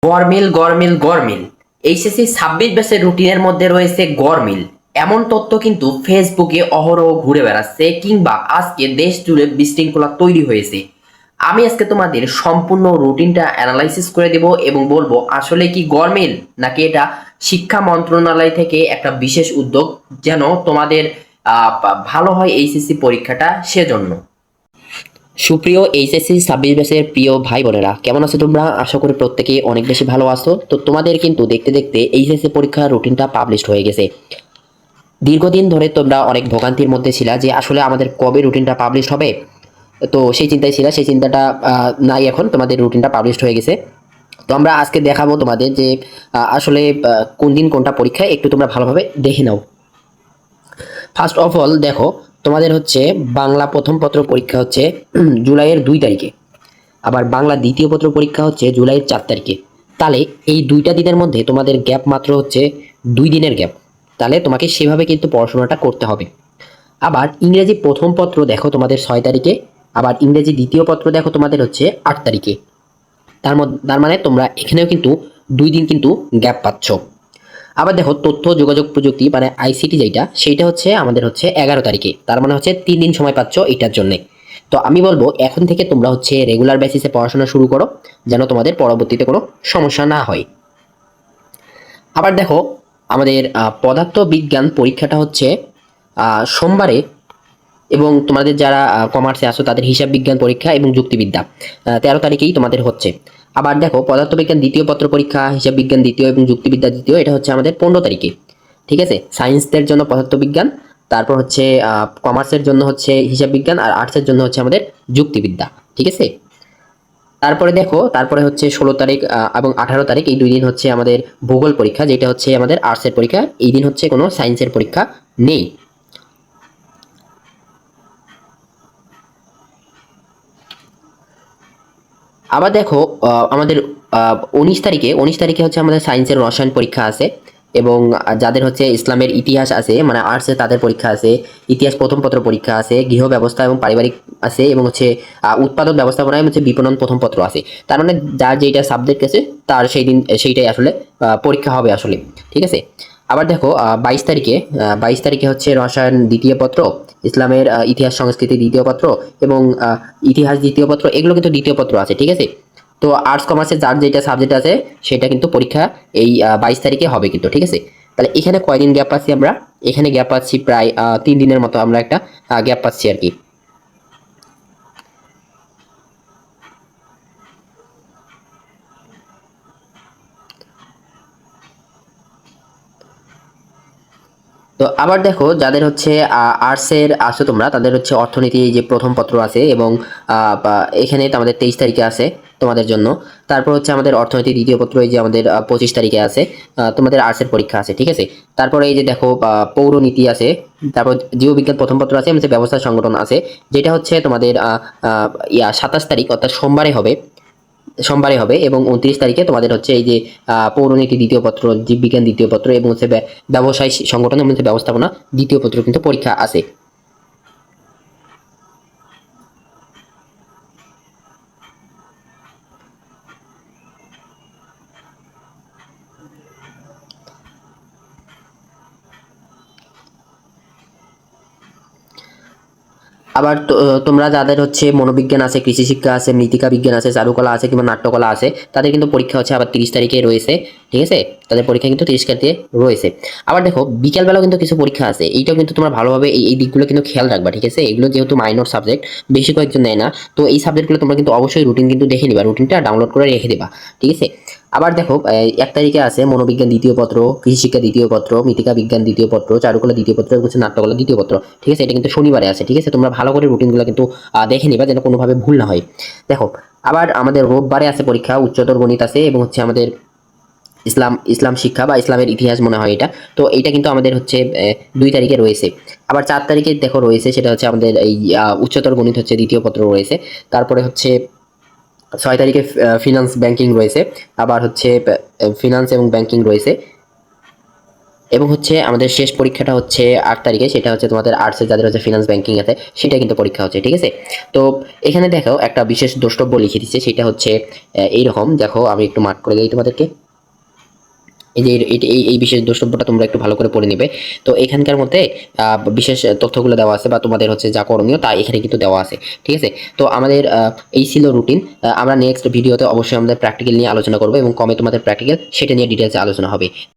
গরমিল গরমিল গরমিল HSC 26 ব্যাচের রুটিনের মধ্যে রয়েছে গরমিল। এমন তথ্য কিন্তু ফেসবুকে অহরহ ঘুরে বেড়াচ্ছে, কিংবা আজকে দেশ জুড়ে বিশৃঙ্খলা তৈরি হয়েছে। আমি আজকে তোমাদের সম্পূর্ণ রুটিনটা অ্যানালাইসিস করে দেব এবং বলবো আসলে কি গরমিল নাকি এটা শিক্ষা মন্ত্রণালয় থেকে একটা বিশেষ উদ্যোগ, যেন তোমাদের ভালো হয় এইচএসসি পরীক্ষাটা সেজন্য। সুপ্রিয় এইচএসসি 26 ব্যাচের প্রিয় ভাই বোনেরা, কেমন আছো তোমরা? আশা করি প্রত্যেকে অনেক বেশি ভালো আছো। তো তোমাদের কিন্তু দেখতে দেখতে এইচএসসি পরীক্ষার রুটিনটা পাবলিশড হয়ে গেছে। দীর্ঘদিন ধরে তোমরা অনেক ভোগান্তির মধ্যে ছিলা যে আসলে আমাদের কবে রুটিনটা পাবলিশড হবে। তো সেই চিন্তায় ছিল, সেই চিন্তাটা নাই, এখন তোমাদের রুটিনটা পাবলিশড হয়ে গেছে। তো আমরা আজকে দেখাবো তোমাদের যে আসলে কোন দিন কোনটা পরীক্ষা, একটু তোমরা ভালোভাবে দেখে নাও। ফার্স্ট অফ অল দেখো, তোমাদের হচ্ছে বাংলা প্রথম পত্র পরীক্ষা হচ্ছে জুলাইয়ের 2 তারিখে। আবার বাংলা দ্বিতীয় পত্র পরীক্ষা হচ্ছে জুলাইয়ের 4 তারিখে। তাহলে এই 2টা দিনের মধ্যে তোমাদের গ্যাপ মাত্র হচ্ছে 2 দিনের গ্যাপ। তাহলে তোমাকে সেভাবে কিন্তু পড়াশোনাটা করতে হবে। আবার ইংরেজি প্রথম পত্র দেখো তোমাদের 6 তারিখে। আবার ইংরেজি দ্বিতীয় পত্র দেখো তোমাদের হচ্ছে 8 তারিখে। তার মানে তোমরা এখানেও কিন্তু 2 দিন কিন্তু গ্যাপ পাচ্ছ। আবার দেখো তথ্য যোগাযোগ প্রযুক্তি মানে আইসিটি যেটা, সেইটা হচ্ছে আমাদের হচ্ছে 11 তারিখে। তার মানে হচ্ছে 3 দিন সময় পাচ্ছ এটার জন্যে। তো আমি বলবো এখন থেকে তোমরা হচ্ছে রেগুলার বেসিসে পড়াশোনা শুরু করো, যেন তোমাদের পরবর্তীতে কোনো সমস্যা না হয়। আবার দেখো আমাদের পদার্থ বিজ্ঞান পরীক্ষাটা হচ্ছে সোমবারে, এবং তোমাদের যারা কমার্সে আসো তাদের হিসাব বিজ্ঞান পরীক্ষা এবং যুক্তিবিদ্যা 13 তারিখেই তোমাদের হচ্ছে। আবার দেখো পদার্থবিজ্ঞান দ্বিতীয় পত্র পরীক্ষা, হিসাব বিজ্ঞান দ্বিতীয় এবং যুক্তিবিদ্যা দ্বিতীয়, এটা হচ্ছে আমাদের 15 তারিখে। ঠিক আছে, সায়েন্সদের জন্য পদার্থবিজ্ঞান, তারপর হচ্ছে কমার্সের জন্য হচ্ছে হিসাব বিজ্ঞান, আর আর্টসের জন্য হচ্ছে আমাদের যুক্তিবিদ্যা। ঠিক আছে, তারপরে দেখো তারপরে হচ্ছে 16 তারিখ এবং 18 তারিখ, এই 2 দিন হচ্ছে আমাদের ভূগোল পরীক্ষা, যেটা হচ্ছে আমাদের আর্টসের পরীক্ষা। এই দিন হচ্ছে কোনো সায়েন্সের পরীক্ষা নেই। আবার দেখো আমাদের 19 তারিখে হচ্ছে আমাদের সায়েন্সের রসায়ন পরীক্ষা আছে, এবং যাদের হচ্ছে ইসলামের ইতিহাস আছে মানে আর্টসে তাদের পরীক্ষা আছে। ইতিহাস প্রথম পত্র পরীক্ষা আছে, গৃহ ব্যবস্থা এবং পারিবারিক আছে, এবং হচ্ছে উৎপাদন ব্যবস্থাপনায় হচ্ছে বিপণন প্রথম পত্র আছে। তার মানে যার যেটা সাবজেক্ট আছে তার সেই দিন সেইটাই আসলে পরীক্ষা হবে আসলে। ঠিক আছে, আবার দেখো 22 তারিখে হচ্ছে রসায়ন দ্বিতীয় পত্র, ইসলামের ইতিহাস সংস্কৃতি দ্বিতীয় পত্র, এবং ইতিহাস দ্বিতীয় পত্র, এগুলো কিন্তু দ্বিতীয় পত্র আছে। ঠিক আছে, তো আর্টস কমার্সের যার যেটা সাবজেক্ট আছে সেটা কিন্তু পরীক্ষা এই 22 তারিখে হবে কিন্তু। ঠিক আছে, তাহলে এখানে কয়দিন গ্যাপ পাচ্ছি আমরা? এখানে গ্যাপ পাচ্ছি প্রায় 3 দিনের মতো আমরা একটা গ্যাপ পাচ্ছি আর কি। তো আবার দেখো যাদের হচ্ছে আর্টসের আছো তোমরা, তাদের হচ্ছে অর্থনীতি যে প্রথম পত্র আছে, এবং এখানে তো আমাদের 23 তারিখে আছে তোমাদের জন্য। তারপর হচ্ছে আমাদের অর্থনীতি দ্বিতীয় পত্র, এই যে আমাদের 25 তারিখে আছে। তোমাদের আর্টসের পরীক্ষা আছে। ঠিক আছে, তারপরে এই যে দেখো পৌরনীতি আছে, তারপর জীববিজ্ঞান প্রথম পত্র আছে, আমাদের ব্যবস্থা সংগঠন আছে, যেটা হচ্ছে তোমাদের 27 তারিখ অর্থাৎ সোমবারে হবে, এবং 29 তারিখে তোমাদের হচ্ছে এই যে পৌরনীতি দ্বিতীয় পত্র, জীববিজ্ঞান দ্বিতীয় পত্র, এবং হচ্ছে ব্যবসায় সংগঠন এবং হচ্ছে ব্যবস্থাপনা দ্বিতীয় পত্র কিন্তু পরীক্ষা আছে। আবার তোমরা যাদের হচ্ছে মনোবিজ্ঞান আছে, কৃষি শিক্ষা আছে, মৃত্তিকা বিজ্ঞান আছে, চারুকলা আছে কিংবা নাট্যকলা আছে, তাদের কিন্তু পরীক্ষা হচ্ছে আবার 30 তারিখে রয়েছে। ঠিক আছে, তাদের পরীক্ষা কিন্তু 30 তারিখে রয়েছে। আবার দেখো বিকেলবেলাও কিন্তু কিছু পরীক্ষা আছে, এইটাও কিন্তু তোমরা ভালোভাবে এই দিকগুলো কিন্তু খেয়াল রাখবা। ঠিক আছে, এগুলো যেহেতু মাইনর সাবজেক্ট, বেশি কয়েকজন নেয় না, তো এই সাবজেক্টগুলো তোমরা কিন্তু অবশ্যই রুটিন কিন্তু দেখে নিবা, রুটিনটা ডাউনলোড করে রেখে দিবা। ঠিক আছে, আবার দেখো 1 তারিখে আছে মনোবিজ্ঞান দ্বিতীয় পত্র, কৃষি শিক্ষা দ্বিতীয় পত্র, মৃত্তিকা বিজ্ঞান দ্বিতীয় পত্র, চারুকলা দ্বিতীয় পত্র, এবং হচ্ছে নাট্যকলা দ্বিতীয় পত্র। ঠিক আছে, এটা কিন্তু শনিবারে আছে। ঠিক আছে, তোমরা ভালো করে রুটিনগুলো কিন্তু দেখে নিবা, যেন কোনোভাবে ভুল না হয়। দেখো আবার আমাদের রোববারে আছে পরীক্ষা, উচ্চতর গণিত আছে, এবং হচ্ছে আমাদের ইসলাম শিক্ষা বা ইসলামের ইতিহাস মনে হয় এটা। তো এইটা কিন্তু আমাদের হচ্ছে 2 তারিখে রয়েছে। আবার 4 তারিখে দেখো রয়েছে, সেটা হচ্ছে আমাদের এই উচ্চতর গণিত হচ্ছে দ্বিতীয় পত্র রয়েছে। তারপরে হচ্ছে 6 তারিখে ফিনান্স ব্যাংকিং রয়েছে। আবার হচ্ছে ফিনান্স এবং ব্যাংকিং রয়েছে। এবং হচ্ছে আমাদের শেষ পরীক্ষাটা হচ্ছে 8 তারিখে, সেটা হচ্ছে তোমাদের আর্টসে যাদের হচ্ছে ফিনান্স ব্যাংকিং আছে সেটা কিন্তু পরীক্ষা হচ্ছে, ঠিক আছে। তো এখানে দেখো একটা বিশেষ দ্রষ্টব্য লিখে দিচ্ছে, সেটা হচ্ছে এইরকম, দেখো আমি একটু মার্ক করে দিই তোমাদেরকে। এই যে এই বিশেষ দ্রষ্টব্যটা তোমরা একটু ভালো করে পড়ে নিবে। তো এখানকার মধ্যে বিশেষ তথ্যগুলো দেওয়া আছে বা তোমাদের হচ্ছে যা করণীয় তা এখানে কিন্তু দেওয়া আছে, ঠিক আছে। তো আমাদের এই ছিল রুটিন। আমরা নেক্সট ভিডিওতে অবশ্যই আমাদের প্র্যাকটিক্যাল নিয়ে আলোচনা করবো এবং কমে তোমাদের প্র্যাকটিক্যাল সেটা নিয়ে ডিটেলসে আলোচনা হবে।